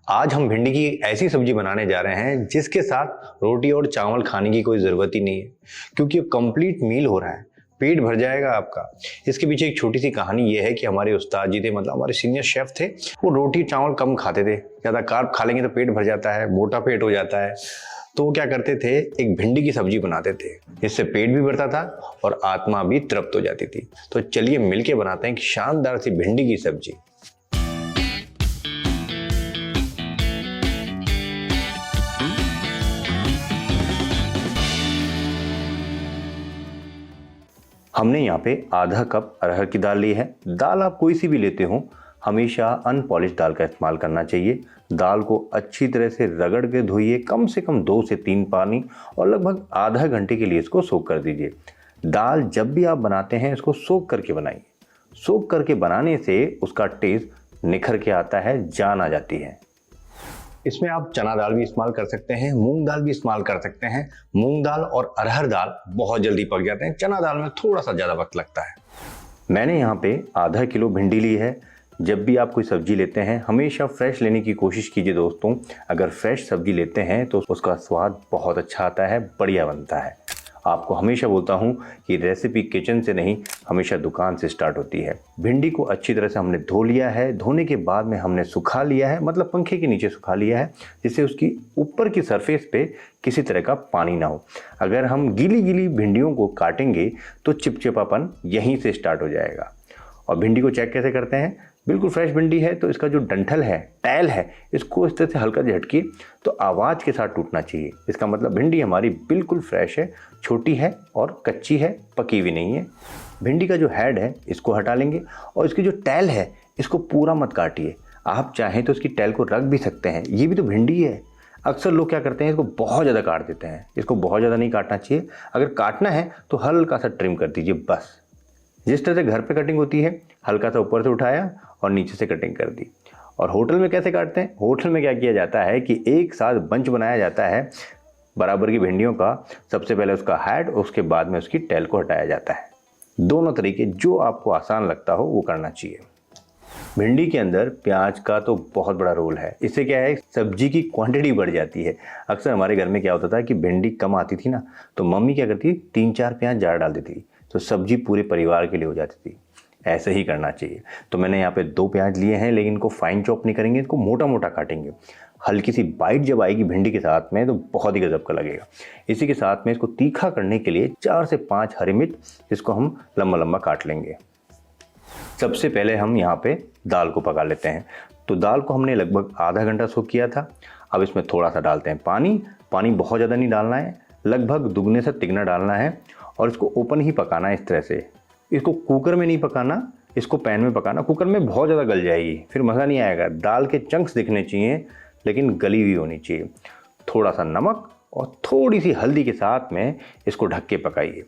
आज हम भिंडी की ऐसी सब्जी बनाने जा रहे हैं जिसके साथ रोटी और चावल खाने की कोई ज़रूरत ही नहीं है, क्योंकि ये कंप्लीट मील हो रहा है। पेट भर जाएगा आपका। इसके पीछे एक छोटी सी कहानी ये है कि हमारे उस्ताद जी थे, मतलब हमारे सीनियर शेफ थे। वो रोटी चावल कम खाते थे, ज़्यादा कार्ब खा लेंगे तो पेट भर जाता है, मोटा पेट हो जाता है। तो वो क्या करते थे, एक भिंडी की सब्जी बनाते थे। इससे पेट भी भरता था और आत्मा भी तृप्त हो जाती थी। तो चलिए मिलके बनाते हैं एक शानदार सी भिंडी की सब्जी। हमने यहाँ पे आधा कप अरहर की दाल ली है। दाल आप कोई सी भी लेते हो, हमेशा अनपॉलिश दाल का इस्तेमाल करना चाहिए। दाल को अच्छी तरह से रगड़ के धोइए, कम से कम 2 से 3 पानी, और लगभग आधा घंटे के लिए इसको सोक कर दीजिए। दाल जब भी आप बनाते हैं इसको सोक करके बनाइए। सोक करके बनाने से उसका टेस्ट निखर के आता है, जान आ जाती है। इसमें आप चना दाल भी इस्तेमाल कर सकते हैं, मूंग दाल भी इस्तेमाल कर सकते हैं। मूंग दाल और अरहर दाल बहुत जल्दी पक जाते हैं, चना दाल में थोड़ा सा ज़्यादा वक्त लगता है। मैंने यहाँ पे आधा किलो भिंडी ली है। जब भी आप कोई सब्जी लेते हैं हमेशा फ्रेश लेने की कोशिश कीजिए दोस्तों। अगर फ्रेश सब्जी लेते हैं तो उसका स्वाद बहुत अच्छा आता है, बढ़िया बनता है। आपको हमेशा बोलता हूँ कि रेसिपी किचन से नहीं, हमेशा दुकान से स्टार्ट होती है। भिंडी को अच्छी तरह से हमने धो लिया है। धोने के बाद में हमने सुखा लिया है, मतलब पंखे के नीचे सुखा लिया है, जिससे उसकी ऊपर की सरफेस पे किसी तरह का पानी ना हो। अगर हम गीली गीली भिंडियों को काटेंगे तो चिपचिपापन यहीं से स्टार्ट हो जाएगा। और भिंडी को चेक कैसे करते हैं, बिल्कुल फ्रेश भिंडी है तो इसका जो डंठल है, टैल है, इसको इस तरह से हल्का झटकिए तो आवाज़ के साथ टूटना चाहिए। इसका मतलब भिंडी हमारी बिल्कुल फ्रेश है, छोटी है और कच्ची है, पकी हुई नहीं है। भिंडी का जो हेड है इसको हटा लेंगे, और इसकी जो टैल है इसको पूरा मत काटिए। आप चाहें तो इसकी टैल को रख भी सकते हैं, ये भी तो भिंडी है। अक्सर लोग क्या करते हैं, इसको बहुत ज़्यादा काट देते हैं। इसको बहुत ज़्यादा नहीं काटना चाहिए। अगर काटना है तो हल्का सा ट्रिम कर दीजिए बस। जिस तरह से घर पे कटिंग होती है, हल्का सा ऊपर से उठाया और नीचे से कटिंग कर दी। और होटल में कैसे काटते हैं, होटल में क्या किया जाता है कि एक साथ बंच बनाया जाता है बराबर की भिंडियों का। सबसे पहले उसका हेड, उसके बाद में उसकी टैल को हटाया जाता है। दोनों तरीके जो आपको आसान लगता हो वो करना चाहिए। भिंडी के अंदर प्याज का तो बहुत बड़ा रोल है। इससे क्या है, सब्जी की क्वांटिटी बढ़ जाती है। अक्सर हमारे घर में क्या होता था कि भिंडी कम आती थी ना, तो मम्मी क्या करती, 3-4 प्याज ज़्यादा डाल देती थी, तो सब्जी पूरे परिवार के लिए हो जाती थी। ऐसे ही करना चाहिए। तो मैंने यहाँ पे 2 प्याज लिए हैं, लेकिन इनको फाइन चॉप नहीं करेंगे, इसको मोटा मोटा काटेंगे। हल्की सी बाइट जब आएगी भिंडी के साथ में तो बहुत ही गजब का लगेगा। इसी के साथ में इसको तीखा करने के लिए 4 से 5 हरी मिर्च, इसको हम लंबा लंबा काट लेंगे। सबसे पहले हम यहाँ पे दाल को पका लेते हैं। तो दाल को हमने लगभग आधा घंटा सोक किया था। अब इसमें थोड़ा सा डालते हैं पानी। पानी बहुत ज़्यादा नहीं डालना है, लगभग दुगने से तिगना डालना है, और इसको ओपन ही पकाना है इस तरह से। इसको कुकर में नहीं पकाना, इसको पैन में पकाना। कुकर में बहुत ज़्यादा गल जाएगी, फिर मज़ा नहीं आएगा। दाल के चंक्स दिखने चाहिए लेकिन गली हुई होनी चाहिए। थोड़ा सा नमक और थोड़ी सी हल्दी के साथ में इसको ढक के पकाइए।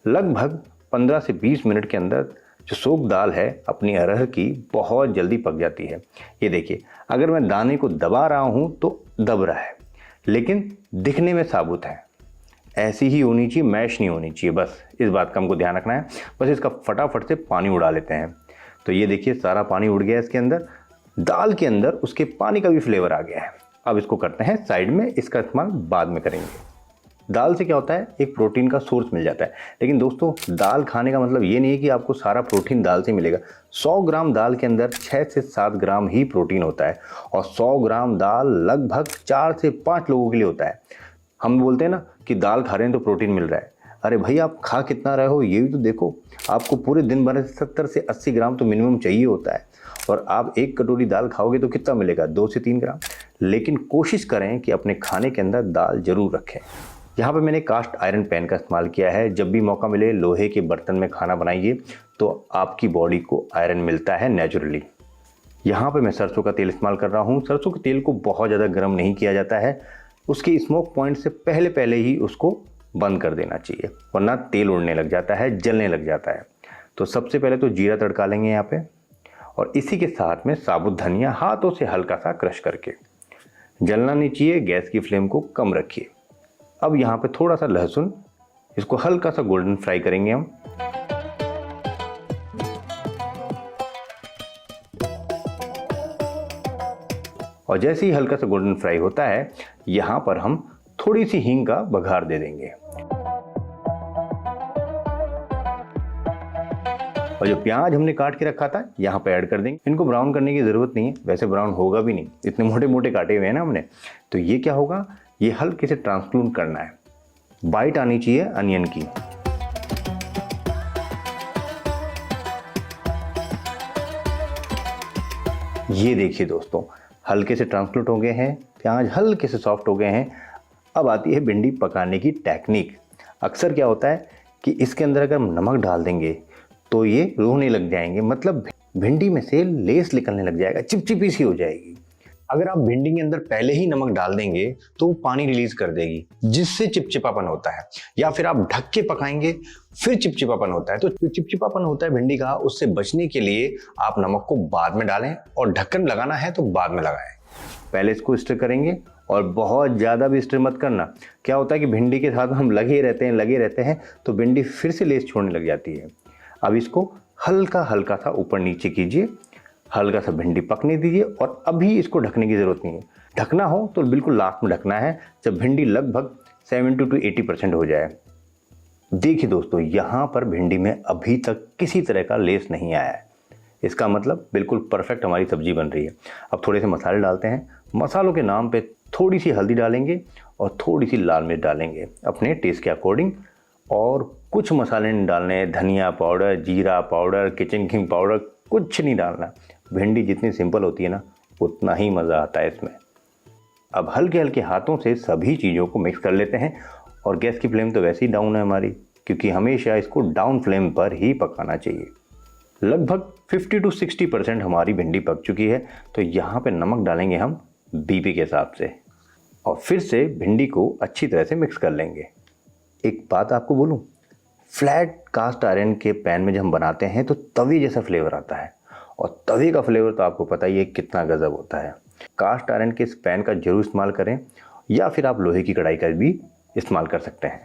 लगभग 15 से 20 मिनट के अंदर जो सोख दाल है अपनी अरहर की, बहुत जल्दी पक जाती है। ये देखिए, अगर मैं दाने को दबा रहा हूँ तो दब रहा है, लेकिन दिखने में साबुत है। ऐसी ही होनी चाहिए, मैश नहीं होनी चाहिए। बस इस बात का हमको ध्यान रखना है। बस इसका फटाफट से पानी उड़ा लेते हैं। तो ये देखिए, सारा पानी उड़ गया इसके अंदर। दाल के अंदर उसके पानी का भी फ्लेवर आ गया है। अब इसको करते हैं साइड में, इसका इस्तेमाल बाद में करेंगे। दाल से क्या होता है, एक प्रोटीन का सोर्स मिल जाता है। लेकिन दोस्तों, दाल खाने का मतलब ये नहीं है कि आपको सारा प्रोटीन दाल से मिलेगा। 100 ग्राम दाल के अंदर 6 से 7 ग्राम ही प्रोटीन होता है, और 100 ग्राम दाल लगभग 4 से 5 लोगों के लिए होता है। हम बोलते हैं ना कि दाल खा रहे हैं तो प्रोटीन मिल रहा है। अरे भाई, आप खा कितना रहे हो ये भी तो देखो। आपको पूरे दिन भर 70 से 80 ग्राम तो मिनिमम चाहिए होता है, और आप 1 कटोरी दाल खाओगे तो कितना मिलेगा, 2 से 3 ग्राम। लेकिन कोशिश करें कि अपने खाने के अंदर दाल जरूर रखें। यहाँ पे मैंने कास्ट आयरन पैन का इस्तेमाल किया है। जब भी मौका मिले लोहे के बर्तन में खाना बनाइए, तो आपकी बॉडी को आयरन मिलता है नेचुरली। यहाँ पे मैं सरसों का तेल इस्तेमाल कर रहा हूँ। सरसों के तेल को बहुत ज़्यादा गर्म नहीं किया जाता है, उसके स्मोक पॉइंट से पहले पहले ही उसको बंद कर देना चाहिए, वरना तेल उड़ने लग जाता है, जलने लग जाता है। तो सबसे पहले तो जीरा तड़का लेंगे यहाँ पे, और इसी के साथ में साबुत धनिया हाथों से हल्का सा क्रश करके। जलना नहीं चाहिए, गैस की फ्लेम को कम रखिए। अब यहाँ पे थोड़ा सा लहसुन, इसको हल्का सा गोल्डन फ्राई करेंगे हम। और जैसे ही हल्का सा गोल्डन फ्राई होता है, यहाँ पर हम थोड़ी सी हींग का बघार दे देंगे। और जो प्याज हमने काट के रखा था यहाँ पे ऐड कर देंगे। इनको ब्राउन करने की ज़रूरत नहीं है, वैसे ब्राउन होगा भी नहीं, इतने मोटे मोटे काटे हुए हैं ना हमने। तो ये क्या होगा, ये हल्के से ट्रांसलूट करना है, बाइट आनी चाहिए अनियन की। ये देखिए दोस्तों, हल्के से ट्रांसलूट हो गए हैं, प्याज हल्के से सॉफ्ट हो गए हैं। अब आती है भिंडी पकाने की टेक्निक। अक्सर क्या होता है कि इसके अंदर अगर हम नमक डाल देंगे तो ये रोने लग जाएंगे, मतलब भिंडी में से लेस निकलने लग जाएगा, चिपचिपी सी हो जाएगी। अगर आप भिंडी के अंदर पहले ही नमक डाल देंगे तो वो पानी रिलीज कर देगी, जिससे चिपचिपापन होता है। या फिर आप ढक के पकाएंगे फिर चिपचिपापन होता है। तो जो चिपचिपापन होता है भिंडी का, उससे बचने के लिए आप नमक को बाद में डालें, और ढक्कन लगाना है तो बाद में लगाएं। पहले इसको स्टर करेंगे, और बहुत ज़्यादा भी स्टर मत करना। क्या होता है कि भिंडी के साथ हम लगे रहते हैं तो भिंडी फिर से लेस छोड़ने लग जाती है। अब इसको हल्का हल्का सा ऊपर नीचे कीजिए, हल्का सा भिंडी पकने दीजिए, और अभी इसको ढकने की ज़रूरत नहीं है। ढकना हो तो बिल्कुल लास्ट में ढकना है, जब भिंडी लगभग 70 to 80% हो जाए। देखिए दोस्तों, यहाँ पर भिंडी में अभी तक किसी तरह का लेस नहीं आया है, इसका मतलब बिल्कुल परफेक्ट हमारी सब्जी बन रही है। अब थोड़े से मसाले डालते हैं। मसालों के नाम पे थोड़ी सी हल्दी डालेंगे और थोड़ी सी लाल मिर्च डालेंगे अपने टेस्ट के अकॉर्डिंग, और कुछ मसाले नहीं डालने, धनिया पाउडर, जीरा पाउडर, किचन किंग पाउडर कुछ नहीं डालना। भिंडी जितनी सिंपल होती है ना, उतना ही मज़ा आता है इसमें। अब हल्के हल्के हाथों से सभी चीज़ों को मिक्स कर लेते हैं, और गैस की फ्लेम तो वैसे ही डाउन है हमारी, क्योंकि हमेशा इसको डाउन फ्लेम पर ही पकाना चाहिए। लगभग 50 to 60% हमारी भिंडी पक चुकी है। तो यहाँ पे नमक डालेंगे हम बीपी के हिसाब से, और फिर से भिंडी को अच्छी तरह से मिक्स कर लेंगे। एक बात आपको बोलूं, फ्लैट कास्ट आयरन के पैन में जब हम बनाते हैं तो तवे जैसा फ्लेवर आता है, और तवे का फ्लेवर तो आपको पता ही है कितना गजब होता है। कास्ट आयरन के इस पैन का जरूर इस्तेमाल करें, या फिर आप लोहे की कढ़ाई का भी इस्तेमाल कर सकते हैं।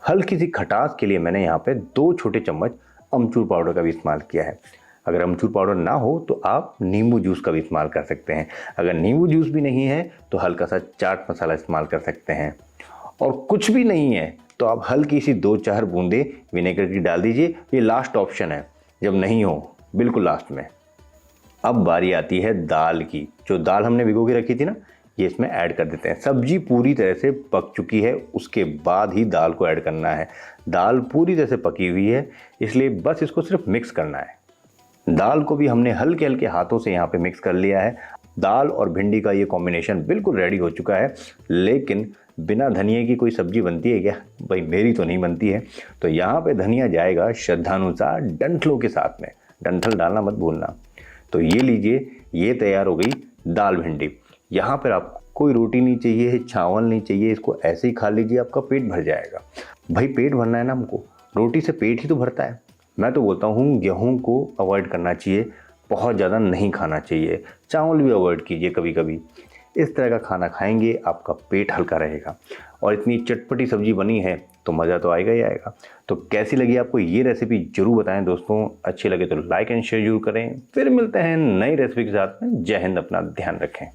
हल्की सी खटास के लिए मैंने यहाँ पे 2 छोटे चम्मच अमचूर पाउडर का भी इस्तेमाल किया है। अगर अमचूर पाउडर ना हो तो आप नींबू जूस का भी इस्तेमाल कर सकते हैं। अगर नींबू जूस भी नहीं है तो हल्का सा चाट मसाला इस्तेमाल कर सकते हैं। और कुछ भी नहीं है तो आप हल्की सी 2-4 बूंदे विनेगर की डाल दीजिए। ये लास्ट ऑप्शन है, जब नहीं हो बिल्कुल लास्ट में। अब बारी आती है दाल की। जो दाल हमने भिगो के रखी थी ना, ये इसमें ऐड कर देते हैं। सब्जी पूरी तरह से पक चुकी है, उसके बाद ही दाल को ऐड करना है। दाल पूरी तरह से पकी हुई है, इसलिए बस इसको सिर्फ मिक्स करना है। दाल को भी हमने हल्के हल्के हाथों से यहाँ पे मिक्स कर लिया है। दाल और भिंडी का ये कॉम्बिनेशन बिल्कुल रेडी हो चुका है। लेकिन बिना धनिया की कोई सब्जी बनती है क्या? भाई मेरी तो नहीं बनती है। तो यहाँ पे धनिया जाएगा श्रद्धानुसार डंठलों के साथ में। डंठल डालना मत भूलना। तो ये लीजिए, ये तैयार हो गई दाल भिंडी। यहाँ पर आपको कोई रोटी नहीं चाहिए, चावल नहीं चाहिए, इसको ऐसे ही खा लीजिए, आपका पेट भर जाएगा। भाई पेट भरना है ना हमको, रोटी से पेट ही तो भरता है। मैं तो बोलता हूँ गेहूं को अवॉइड करना चाहिए, बहुत ज़्यादा नहीं खाना चाहिए। चावल भी अवॉइड कीजिए कभी कभी। इस तरह का खाना खाएंगे आपका पेट हल्का रहेगा। और इतनी चटपटी सब्जी बनी है तो मज़ा तो आएगा ही आएगा। तो कैसी लगी आपको ये रेसिपी ज़रूर बताएं दोस्तों। अच्छी लगे तो लाइक एंड शेयर जरूर करें। फिर मिलते हैं नई रेसिपी के साथ में। जय हिंद, अपना ध्यान रखें।